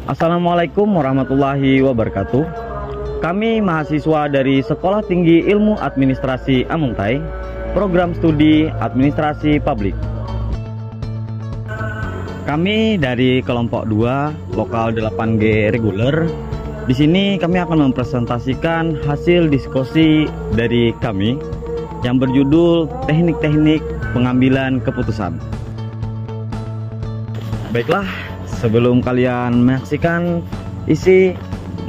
Assalamualaikum warahmatullahi wabarakatuh. Kami mahasiswa dari Sekolah Tinggi Ilmu Administrasi Amungtai, Program Studi Administrasi Publik. Kami dari kelompok 2, lokal 8G reguler. Di sini kami akan mempresentasikan hasil diskusi dari kami yang berjudul Teknik-teknik Pengambilan Keputusan. Baiklah, sebelum kalian menyaksikan isi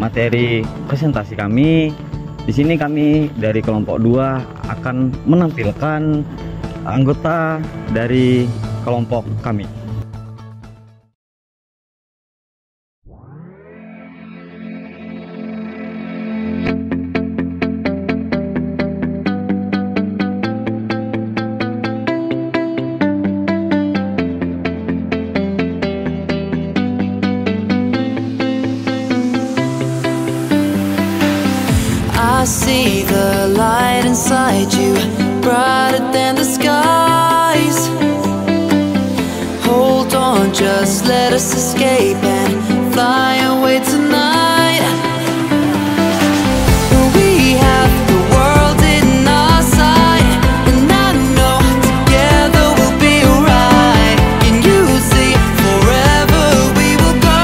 materi presentasi kami, di sini kami dari kelompok 2 akan menampilkan anggota dari kelompok kami. I see the light inside you, brighter than the skies. Hold on, just let us escape and fly away tonight. We have the world in our sight, and I know together we'll be alright. Can you see forever we will go?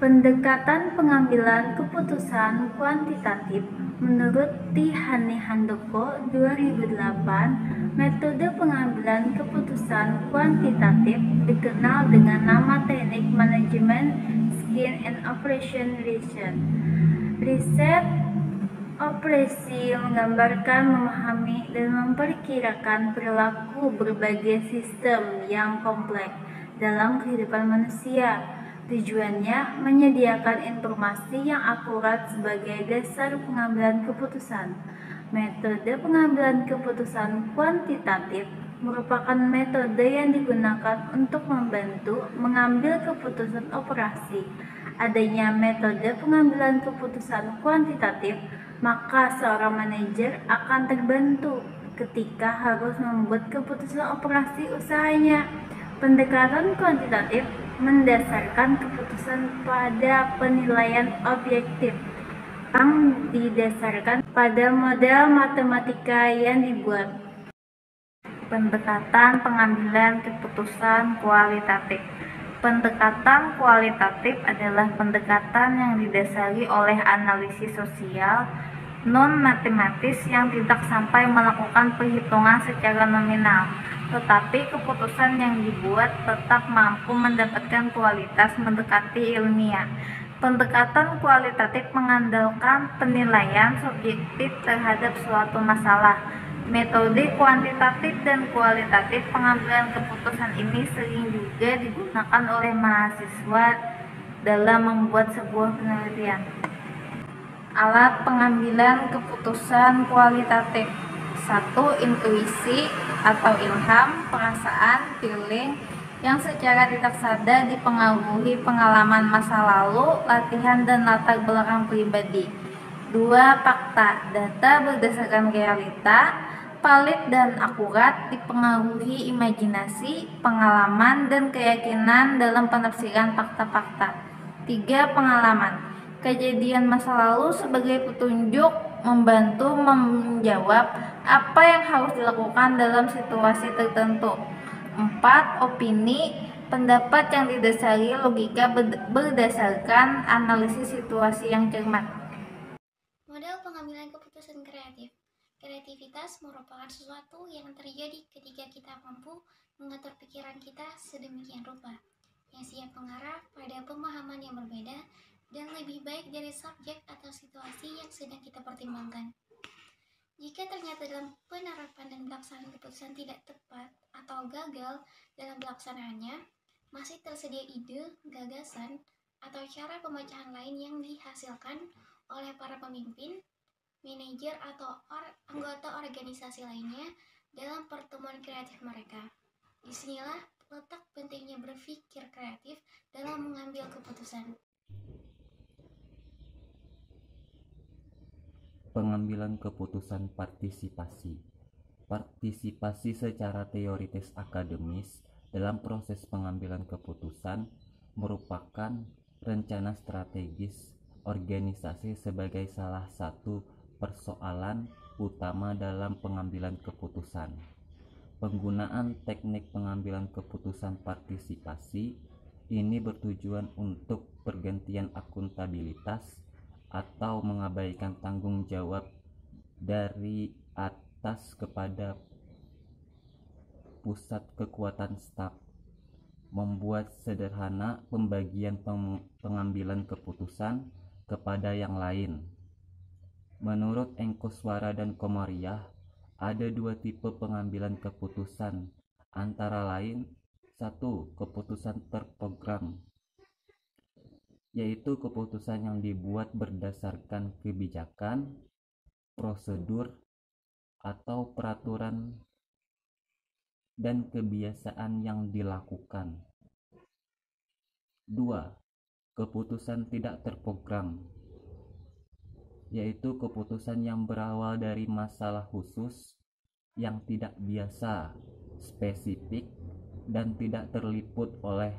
Pendekatan pengambilan keputusan kuantitatif menurut Tihani Handoko 2008, metode pengambilan keputusan kuantitatif dikenal dengan nama teknik manajemen Skin and Operation Research. Riset operasi menggambarkan, memahami, dan memperkirakan perilaku berbagai sistem yang kompleks dalam kehidupan manusia. Tujuannya menyediakan informasi yang akurat sebagai dasar pengambilan keputusan. Metode pengambilan keputusan kuantitatif merupakan metode yang digunakan untuk membantu mengambil keputusan operasi. Adanya metode pengambilan keputusan kuantitatif, maka seorang manajer akan terbantu ketika harus membuat keputusan operasi usahanya. Pendekatan kuantitatif mendasarkan keputusan pada penilaian objektif yang didasarkan pada model matematika yang dibuat. Pendekatan pengambilan keputusan kualitatif. Pendekatan kualitatif adalah pendekatan yang didasari oleh analisis sosial non-matematis yang tidak sampai melakukan perhitungan secara nominal, tetapi keputusan yang dibuat tetap mampu mendapatkan kualitas mendekati ilmiah. Pendekatan kualitatif mengandalkan penilaian subjektif terhadap suatu masalah. Metode kuantitatif dan kualitatif pengambilan keputusan ini sering juga digunakan oleh mahasiswa dalam membuat sebuah penelitian. Alat pengambilan keputusan kualitatif. 1. Intuisi atau ilham, perasaan, feeling yang secara tidak sadar dipengaruhi pengalaman masa lalu, latihan, dan latar belakang pribadi. 2. Fakta, data berdasarkan realita. valid dan akurat dipengaruhi imajinasi, pengalaman, dan keyakinan dalam penafsiran fakta-fakta. 3. Pengalaman. Kejadian masa lalu sebagai petunjuk membantu menjawab apa yang harus dilakukan dalam situasi tertentu. 4. Opini. Pendapat yang didasari logika berdasarkan analisis situasi yang cermat. Model pengambilan keputusan kreatif. Kreativitas merupakan sesuatu yang terjadi ketika kita mampu mengatur pikiran kita sedemikian rupa, yang siap mengarah pada pemahaman yang berbeda dan lebih baik dari subjek atau situasi yang sedang kita pertimbangkan. Jika ternyata dalam penerapan dan pelaksanaan keputusan tidak tepat atau gagal dalam pelaksanaannya, masih tersedia ide, gagasan, atau cara pemecahan lain yang dihasilkan oleh para pemimpin, manajer, atau anggota organisasi lainnya dalam pertemuan kreatif mereka. Disinilah letak pentingnya berpikir kreatif dalam mengambil keputusan. Pengambilan keputusan partisipasi. Partisipasi secara teoritis akademis dalam proses pengambilan keputusan merupakan rencana strategis organisasi sebagai salah satu persoalan utama dalam pengambilan keputusan. Penggunaan teknik pengambilan keputusan partisipasi ini bertujuan untuk pergantian akuntabilitas atau mengabaikan tanggung jawab dari atas kepada pusat kekuatan staf, membuat sederhana pembagian pengambilan keputusan kepada yang lain. Menurut Engkoswara dan Komariah, ada dua tipe pengambilan keputusan, antara lain 1. Keputusan terprogram, yaitu keputusan yang dibuat berdasarkan kebijakan, prosedur, atau peraturan dan kebiasaan yang dilakukan. 2. Keputusan tidak terprogram, yaitu keputusan yang berawal dari masalah khusus yang tidak biasa, spesifik, dan tidak terliput oleh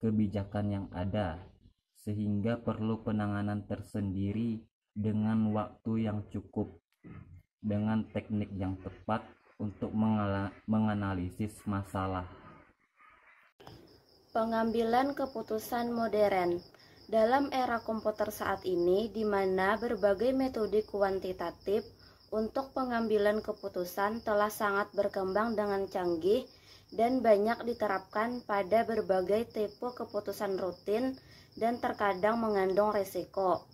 kebijakan yang ada, sehingga perlu penanganan tersendiri dengan waktu yang cukup, dengan teknik yang tepat untuk menganalisis masalah. Pengambilan keputusan modern. Dalam era komputer saat ini, di mana berbagai metode kuantitatif untuk pengambilan keputusan telah sangat berkembang dengan canggih dan banyak diterapkan pada berbagai tipe keputusan rutin dan terkadang mengandung risiko.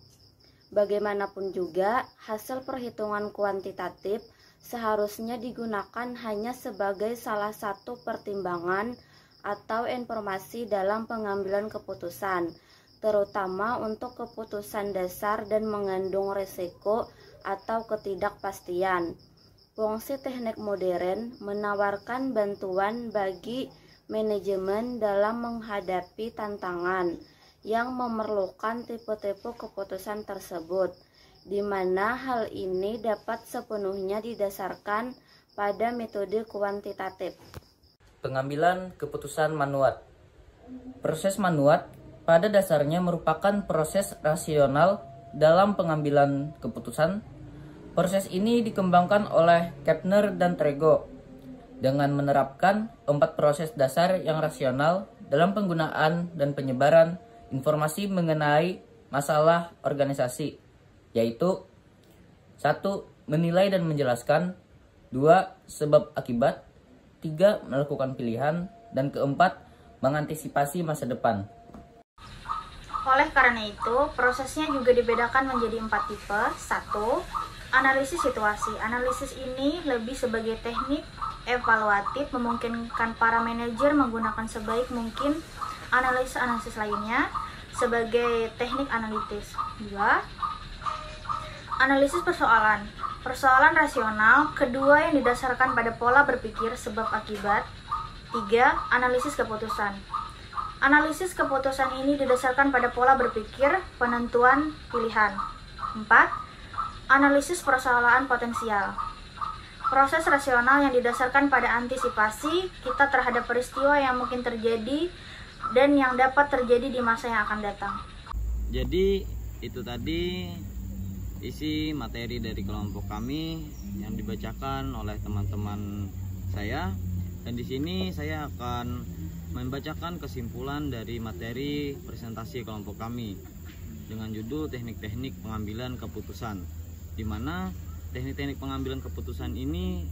Bagaimanapun juga, hasil perhitungan kuantitatif seharusnya digunakan hanya sebagai salah satu pertimbangan atau informasi dalam pengambilan keputusan, terutama untuk keputusan dasar dan mengandung risiko atau ketidakpastian. Fungsi teknik modern menawarkan bantuan bagi manajemen dalam menghadapi tantangan yang memerlukan tipe-tipe keputusan tersebut, di mana hal ini dapat sepenuhnya didasarkan pada metode kuantitatif. Pengambilan keputusan manuat. Proses manuat pada dasarnya merupakan proses rasional dalam pengambilan keputusan. Proses ini dikembangkan oleh Kapner dan Trego dengan menerapkan 4 proses dasar yang rasional dalam penggunaan dan penyebaran informasi mengenai masalah organisasi, yaitu 1. Menilai dan menjelaskan, 2. Sebab akibat, 3. Melakukan pilihan, dan keempat, mengantisipasi masa depan. Oleh karena itu, prosesnya juga dibedakan menjadi 4 tipe. 1. Analisis situasi. Analisis ini lebih sebagai teknik evaluatif, memungkinkan para manajer menggunakan sebaik mungkin analisis lainnya sebagai teknik analitis. 2. Analisis persoalan. Persoalan rasional, kedua yang didasarkan pada pola berpikir sebab akibat. 3. Analisis keputusan. Analisis keputusan ini didasarkan pada pola berpikir penentuan pilihan. 4. Analisis persoalan potensial. Proses rasional yang didasarkan pada antisipasi kita terhadap peristiwa yang mungkin terjadi dan yang dapat terjadi di masa yang akan datang. Jadi itu tadi isi materi dari kelompok kami yang dibacakan oleh teman-teman saya, dan di sini saya akan membacakan kesimpulan dari materi presentasi kelompok kami dengan judul teknik-teknik pengambilan keputusan, di mana teknik-teknik pengambilan keputusan ini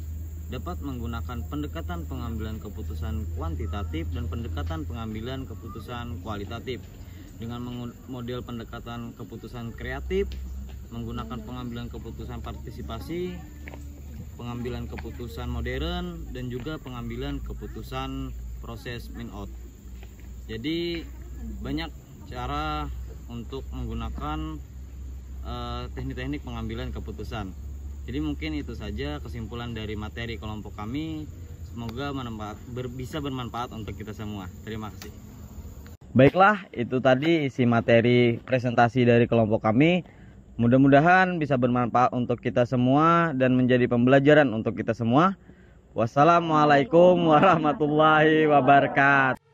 dapat menggunakan pendekatan pengambilan keputusan kuantitatif dan pendekatan pengambilan keputusan kualitatif. Dengan model pendekatan keputusan kreatif, menggunakan pengambilan keputusan partisipasi, pengambilan keputusan modern, dan juga pengambilan keputusan proses min-out. Jadi banyak cara untuk menggunakan teknik-teknik pengambilan keputusan. Jadi mungkin itu saja kesimpulan dari materi kelompok kami. Semoga bisa bermanfaat untuk kita semua. Terima kasih. Baiklah, itu tadi isi materi presentasi dari kelompok kami. Mudah-mudahan bisa bermanfaat untuk kita semua dan menjadi pembelajaran untuk kita semua. Wassalamualaikum warahmatullahi wabarakatuh.